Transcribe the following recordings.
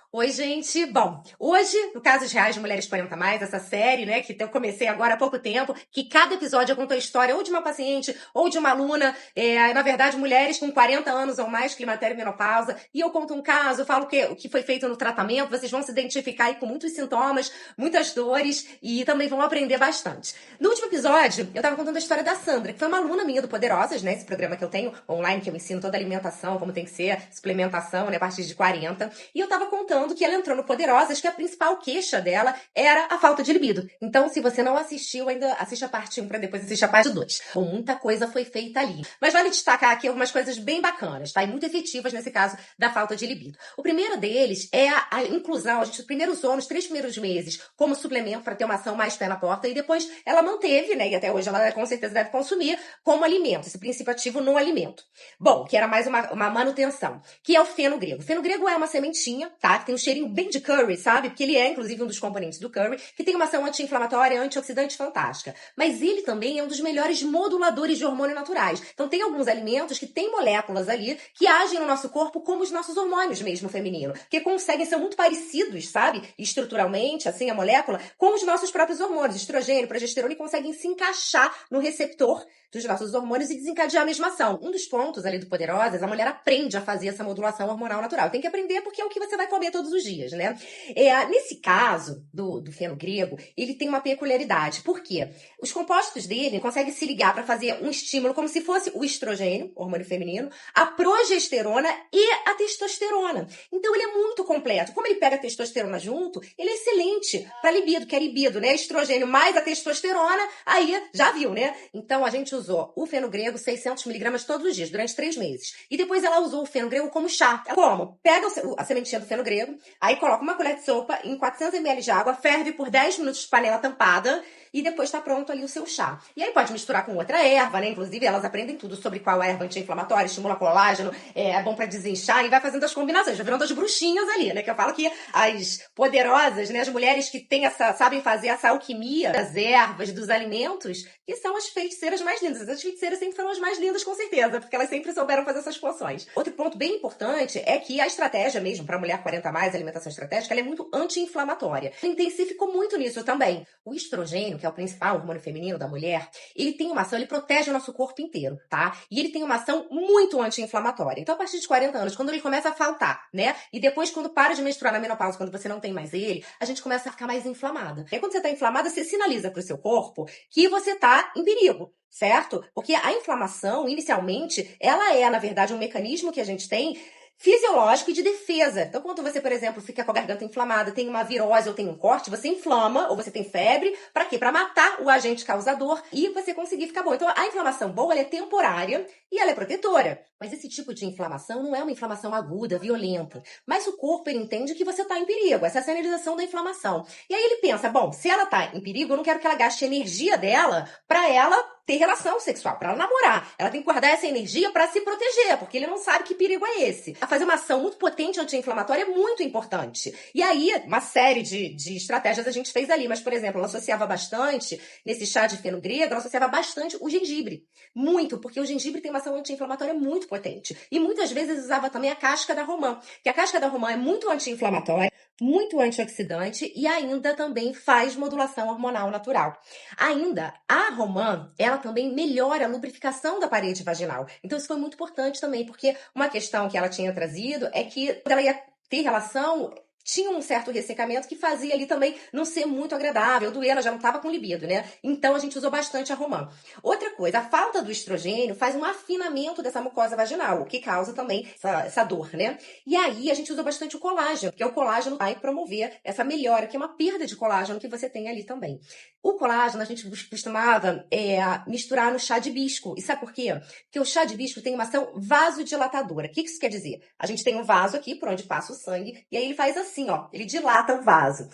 Oi, gente. Bom, hoje, no Casos Reais de Mulheres 40 Mais, essa série, né, que eu comecei agora há pouco tempo, que cada episódio conta a história ou de uma paciente ou de uma aluna, na verdade, mulheres com 40 anos ou mais, climatério e menopausa, e eu conto um caso, falo o que foi feito no tratamento, vocês vão se identificar aí com muitos sintomas, muitas dores e também vão aprender bastante. No último episódio, eu tava contando a história da Sandra, que foi uma aluna minha do Poderosas, né, esse programa que eu tenho online, que eu ensino toda a alimentação, como tem que ser, suplementação, né, a partir de 40, e eu tava contando que ela entrou no Poderosas, que a principal queixa dela era a falta de libido. Então, se você não assistiu, ainda assiste a parte 1 para depois assistir a parte 2. Bom, muita coisa foi feita ali. Mas vale destacar aqui algumas coisas bem bacanas, tá? E muito efetivas nesse caso da falta de libido. O primeiro deles é a inclusão. A gente primeiro usou nos 3 primeiros meses como suplemento para ter uma ação mais pé na porta e depois ela manteve, né? E até hoje ela com certeza deve consumir como alimento, esse princípio ativo no alimento. Bom, que era mais uma manutenção, que é o feno grego. O feno grego é uma sementinha, tá? Que tem um cheirinho bem de curry, sabe? Porque ele é, inclusive, um dos componentes do curry, que tem uma ação anti-inflamatória, antioxidante fantástica. Mas ele também é um dos melhores moduladores de hormônio naturais. Então, tem alguns alimentos que têm moléculas ali que agem no nosso corpo como os nossos hormônios mesmo feminino, que conseguem ser muito parecidos, sabe? Estruturalmente, assim, a molécula, com os nossos próprios hormônios, estrogênio, progesterona, e conseguem se encaixar no receptor dos nossos hormônios e desencadear a mesma ação. Um dos pontos ali do Poderosas, a mulher aprende a fazer essa modulação hormonal natural. Tem que aprender porque é o que você vai comer todos os dias, né? Nesse caso do feno grego, ele tem uma peculiaridade. Por quê? Os compostos dele conseguem se ligar para fazer um estímulo como se fosse o estrogênio, hormônio feminino, a progesterona e a testosterona. Então ele é muito completo. Como ele pega a testosterona junto, ele é excelente para libido, que é libido, né? Estrogênio mais a testosterona, aí já viu, né? Então a gente usou o feno grego 600 miligramas todos os dias, durante 3 meses. E depois ela usou o feno grego como chá. Como? Pega a sementinha do feno grego, aí coloca uma colher de sopa em 400 ml de água, ferve por 10 minutos de panela tampada e depois tá pronto ali o seu chá. E aí pode misturar com outra erva, né? Inclusive elas aprendem tudo sobre qual erva anti-inflamatória, estimula colágeno, é bom para desinchar e vai fazendo as combinações, vai virando as bruxinhas ali, né? Que eu falo que as poderosas, né? As mulheres que têm sabem fazer essa alquimia das ervas, dos alimentos, que são as feiticeiras mais lindas. As feiticeiras sempre foram as mais lindas, com certeza, porque elas sempre souberam fazer essas poções. Outro ponto bem importante é que a estratégia mesmo, para mulher 40 mais, a alimentação estratégica, ela é muito anti-inflamatória. Intensificou muito nisso também. O estrogênio, que é o principal hormônio feminino da mulher, ele tem uma ação, ele protege o nosso corpo inteiro, tá? E ele tem uma ação muito anti-inflamatória. Então, a partir de 40 anos, quando ele começa a faltar, né? E depois, quando para de menstruar na menopausa, quando você não tem mais ele, a gente começa a ficar mais inflamada. E aí, quando você tá inflamada, você sinaliza pro seu corpo que você tá em perigo, certo? Porque a inflamação, inicialmente, ela é, na verdade, um mecanismo que a gente tem fisiológico e de defesa. Então, quando você, por exemplo, fica com a garganta inflamada, tem uma virose ou tem um corte, você inflama ou você tem febre, para quê? Para matar o agente causador e você conseguir ficar bom. Então, a inflamação boa, ela é temporária e ela é protetora. Mas esse tipo de inflamação não é uma inflamação aguda, violenta. Mas o corpo, ele entende que você está em perigo. Essa é a sinalização da inflamação. E aí ele pensa, bom, se ela está em perigo, eu não quero que ela gaste a energia dela para ela ter relação sexual, para ela namorar. Ela tem que guardar essa energia para se proteger, porque ele não sabe que perigo é esse. A fazer uma ação muito potente anti-inflamatória é muito importante. E aí, uma série de estratégias a gente fez ali. Mas, por exemplo, ela associava bastante, nesse chá de feno grego, ela associava bastante o gengibre. Muito, porque o gengibre tem uma ação anti-inflamatória muito potente. E muitas vezes usava também a casca da romã, que a casca da romã é muito anti-inflamatória, muito antioxidante e ainda também faz modulação hormonal natural. Ainda, a romã, ela também melhora a lubrificação da parede vaginal. Então, isso foi muito importante também, porque uma questão que ela tinha trazido é que quando ela ia ter relação, tinha um certo ressecamento que fazia ali também não ser muito agradável, doer, ela já não estava com libido, né? Então a gente usou bastante a romã. Outra coisa, a falta do estrogênio faz um afinamento dessa mucosa vaginal, o que causa também essa dor, né? E aí a gente usou bastante o colágeno, porque o colágeno vai promover essa melhora, que é uma perda de colágeno que você tem ali também. O colágeno a gente costumava misturar no chá de hibisco. E sabe por quê? Porque o chá de hibisco tem uma ação vasodilatadora. O que isso quer dizer? A gente tem um vaso aqui por onde passa o sangue, e aí ele faz assim, ó, ele dilata o vaso.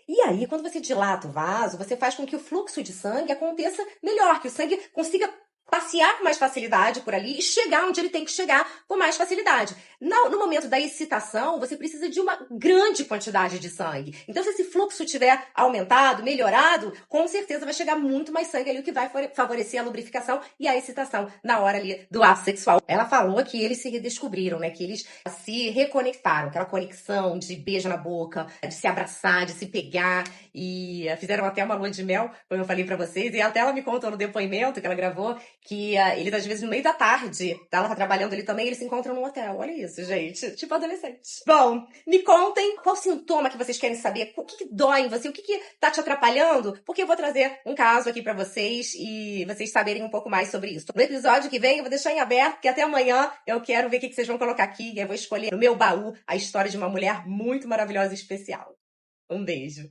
E aí, quando você dilata o vaso, você faz com que o fluxo de sangue aconteça melhor, que o sangue consiga passear com mais facilidade por ali e chegar onde ele tem que chegar com mais facilidade. No momento da excitação, você precisa de uma grande quantidade de sangue. Então, se esse fluxo tiver aumentado, melhorado, com certeza vai chegar muito mais sangue ali, o que vai favorecer a lubrificação e a excitação na hora ali do ato sexual. Ela falou que eles se redescobriram, né? Que eles se reconectaram, aquela conexão de beijo na boca, de se abraçar, de se pegar, e fizeram até uma lua de mel, como eu falei pra vocês, e até ela me contou no depoimento que ela gravou que eles, às vezes, no meio da tarde, ela tá trabalhando ali também, eles se encontram num hotel. Olha isso, gente. Tipo adolescente. Bom, me contem qual sintoma que vocês querem saber. O que dói em você? O que tá te atrapalhando? Porque eu vou trazer um caso aqui pra vocês e vocês saberem um pouco mais sobre isso. No episódio que vem, eu vou deixar em aberto, que até amanhã eu quero ver o que vocês vão colocar aqui. E eu vou escolher no meu baú a história de uma mulher muito maravilhosa e especial. Um beijo.